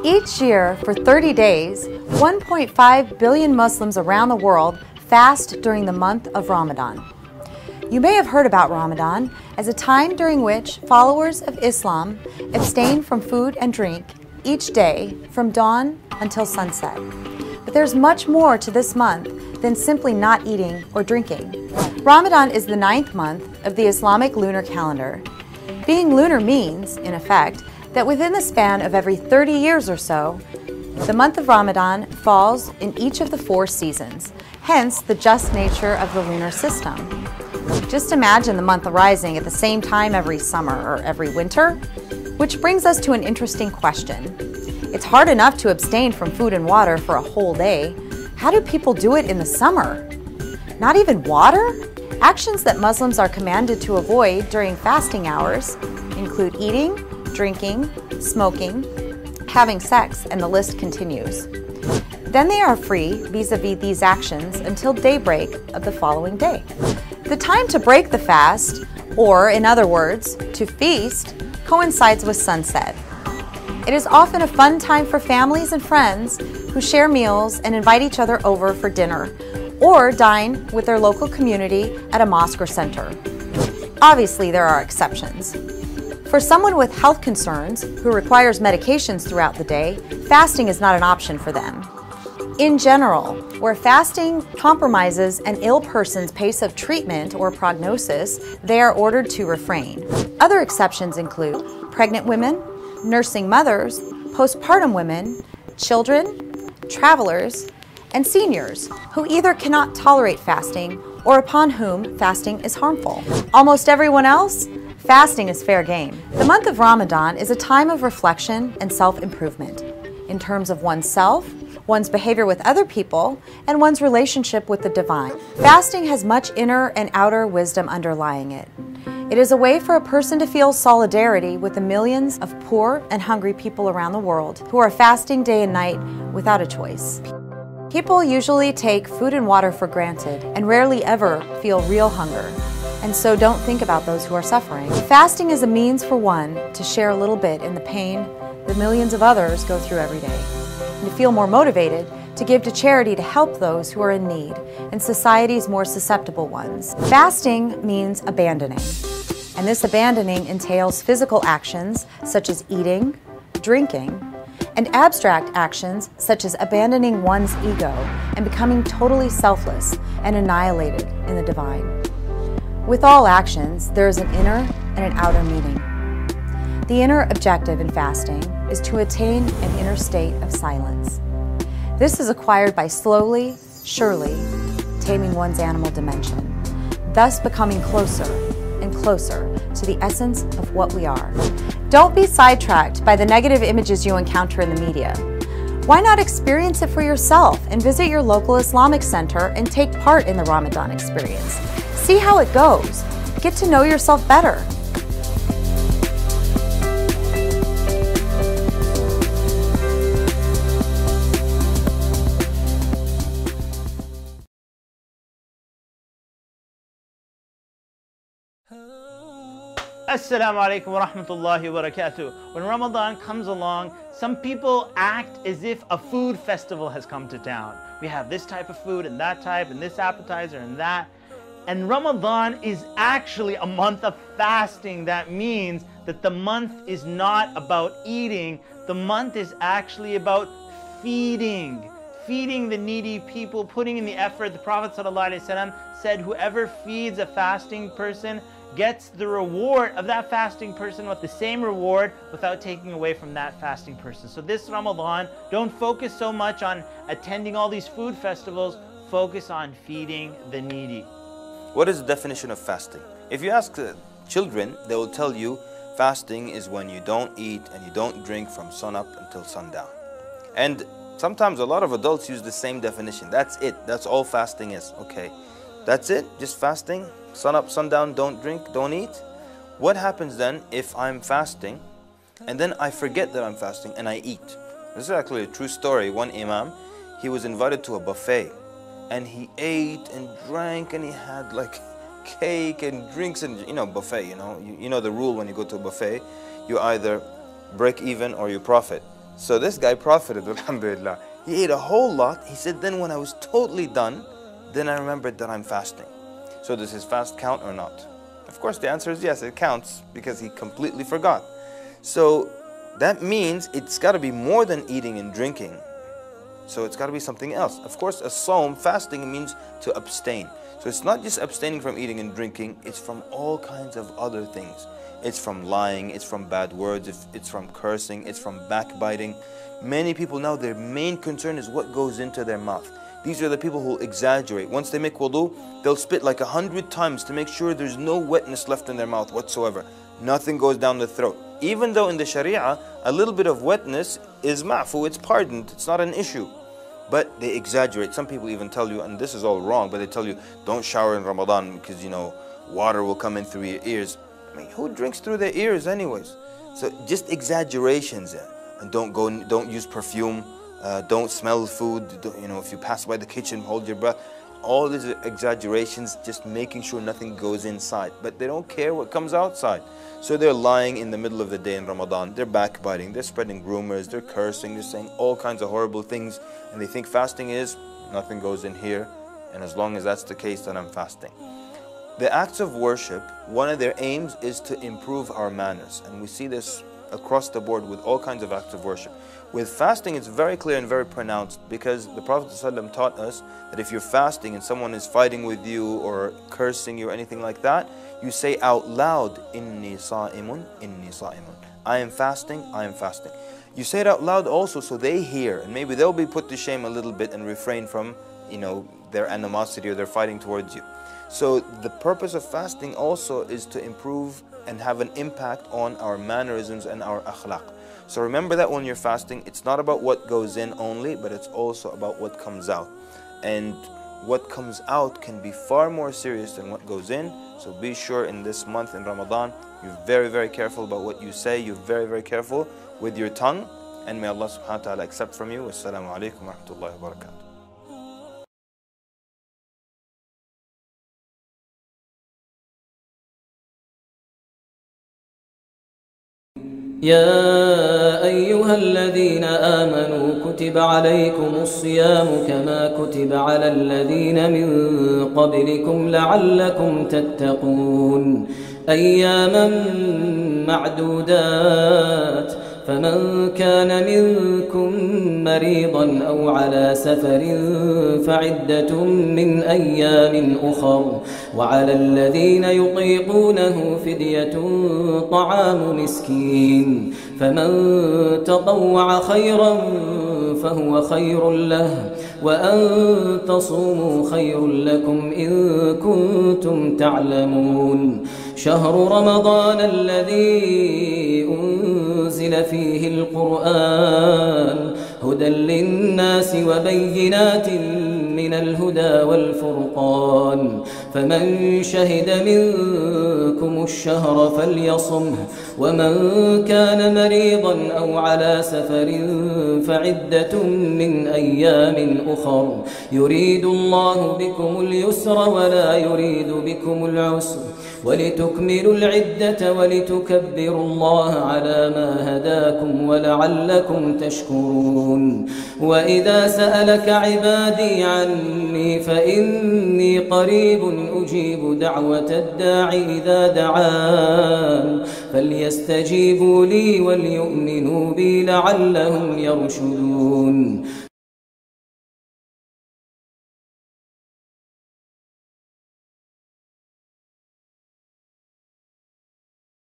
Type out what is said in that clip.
Each year, for 30 days, 1.5 billion Muslims around the world fast during the month of Ramadan. You may have heard about Ramadan as a time during which followers of Islam abstain from food and drink each day from dawn until sunset. But there's much more to this month than simply not eating or drinking. Ramadan is the 9th month of the Islamic lunar calendar. Being lunar means, in effect, that within the span of every 30 years or so, the month of Ramadan falls in each of the 4 seasons, hence the just nature of the lunar system. Just imagine the month arising at the same time every summer or every winter, which brings us to an interesting question. It's hard enough to abstain from food and water for a whole day. How do people do it in the summer? Not even water? Actions that Muslims are commanded to avoid during fasting hours include eating, drinking, smoking, having sex, and the list continues. Then they are free vis-a-vis these actions until daybreak of the following day. The time to break the fast, or in other words, to feast, coincides with sunset. It is often a fun time for families and friends who share meals and invite each other over for dinner, or dine with their local community at a mosque or center. Obviously, there are exceptions. For someone with health concerns who requires medications throughout the day, fasting is not an option for them. In general, where fasting compromises an ill person's pace of treatment or prognosis, they are ordered to refrain. Other exceptions include pregnant women, nursing mothers, postpartum women, children, travelers, and seniors who either cannot tolerate fasting or upon whom fasting is harmful. Almost everyone else, fasting is fair game. The month of Ramadan is a time of reflection and self-improvement in terms of oneself, one's behavior with other people, and one's relationship with the divine. Fasting has much inner and outer wisdom underlying it. It is a way for a person to feel solidarity with the millions of poor and hungry people around the world who are fasting day and night without a choice. People usually take food and water for granted and rarely ever feel real hunger, and so don't think about those who are suffering. Fasting is a means for one to share a little bit in the pain that millions of others go through every day, and to feel more motivated to give to charity to help those who are in need and society's more susceptible ones. Fasting means abandoning, and this abandoning entails physical actions such as eating, drinking, and abstract actions such as abandoning one's ego and becoming totally selfless and annihilated in the divine. With all actions, there is an inner and an outer meaning. The inner objective in fasting is to attain an inner state of silence. This is acquired by slowly, surely taming one's animal dimension, thus becoming closer and closer to the essence of what we are. Don't be sidetracked by the negative images you encounter in the media. Why not experience it for yourself and visit your local Islamic center and take part in the Ramadan experience? See how it goes. Get to know yourself better. Assalamu alaikum wa rahmatullahi wa barakatuh. When Ramadan comes along, some people act as if a food festival has come to town. We have this type of food and that type and this appetizer and that. And Ramadan is actually a month of fasting. That means that the month is not about eating. The month is actually about feeding the needy people, putting in the effort. The Prophet ﷺ said, whoever feeds a fasting person gets the reward of that fasting person with the same reward without taking away from that fasting person. So this Ramadan, don't focus so much on attending all these food festivals, focus on feeding the needy. What is the definition of fasting? If you ask children, they will tell you fasting is when you don't eat and you don't drink from sunup until sundown. And sometimes a lot of adults use the same definition. That's it. That's all fasting is. Okay, that's it? Just fasting? Sunup, sundown, don't drink, don't eat? What happens then if I'm fasting and then I forget that I'm fasting and I eat? This is actually a true story. One imam, he was invited to a buffet and he ate and drank and he had like cake and drinks and buffet, you know the rule when you go to a buffet. You either break even or you profit. So this guy profited, alhamdulillah. He ate a whole lot. He said, then when I was totally done, then I remembered that I'm fasting. So does his fast count or not? Of course the answer is yes, it counts because he completely forgot. So that means it's got to be more than eating and drinking. So it's got to be something else. Of course, a sawm, fasting, means to abstain. So it's not just abstaining from eating and drinking, it's from all kinds of other things. It's from lying, it's from bad words, it's from cursing, it's from backbiting. Many people now, their main concern is what goes into their mouth. These are the people who exaggerate. Once they make wudu, they'll spit like 100 times to make sure there's no wetness left in their mouth whatsoever. Nothing goes down the throat. Even though in the Sharia, a little bit of wetness is ma'fu, it's pardoned, it's not an issue. But they exaggerate. Some people even tell you, and this is all wrong, but they tell you, don't shower in Ramadan because, you know, water will come in through your ears. I mean, who drinks through their ears anyways? So just exaggerations there. And don't use perfume, don't smell food, you know, if you pass by the kitchen, hold your breath. All these exaggerations, just making sure nothing goes inside. But they don't care what comes outside. So they're lying in the middle of the day in Ramadan, they're backbiting, they're spreading rumors, they're cursing, they're saying all kinds of horrible things. And they think fasting is, nothing goes in here. And as long as that's the case, then I'm fasting. The acts of worship, one of their aims is to improve our manners. And we see this across the board with all kinds of acts of worship. With fasting, it's very clear and very pronounced because the Prophet ﷺ taught us that if you're fasting and someone is fighting with you or cursing you or anything like that, you say out loud, Inni sa'imun, inni sa'imun. I am fasting, I am fasting. You say it out loud also so they hear, and maybe they'll be put to shame a little bit and refrain from, you know, their animosity or their fighting towards you. So the purpose of fasting also is to improve and have an impact on our mannerisms and our akhlaq. So remember that when you're fasting, it's not about what goes in only, but it's also about what comes out. And what comes out can be far more serious than what goes in. So be sure in this month in Ramadan, you're very, very careful about what you say. You're very, very careful with your tongue. And may Allah subhanahu wa ta'ala accept from you. Wassalamu alaikum wa rahmatullahi wa barakatuh. يا أيها الذين آمنوا كتب عليكم الصيام كما كتب على الذين من قبلكم لعلكم تتقون أياما معدودات فمن كان منكم مريضا أو على سفر فعدة من أيام أخر وعلى الذين يطيقونه فدية طعام مسكين فمن تطوع خيرا فهو خير له وأن تصوموا خير لكم إن كنتم تعلمون شهر رمضان الذي أنزل فيه القرآن هدى للناس وبينات من الهدى والفرقان فمن شهد منكم الشهر فليصمه ومن كان مريضا أو على سفر فعدة من أيام أخر يريد الله بكم اليسر ولا يريد بكم العسر ولتكملوا العدة ولتكبروا الله على ما هداكم ولعلكم تشكرون وإذا سألك عبادي عني فإني قريب أجيب دعوة الداع إذا دعان فليستجيبوا لي وليؤمنوا بي لعلهم يرشدون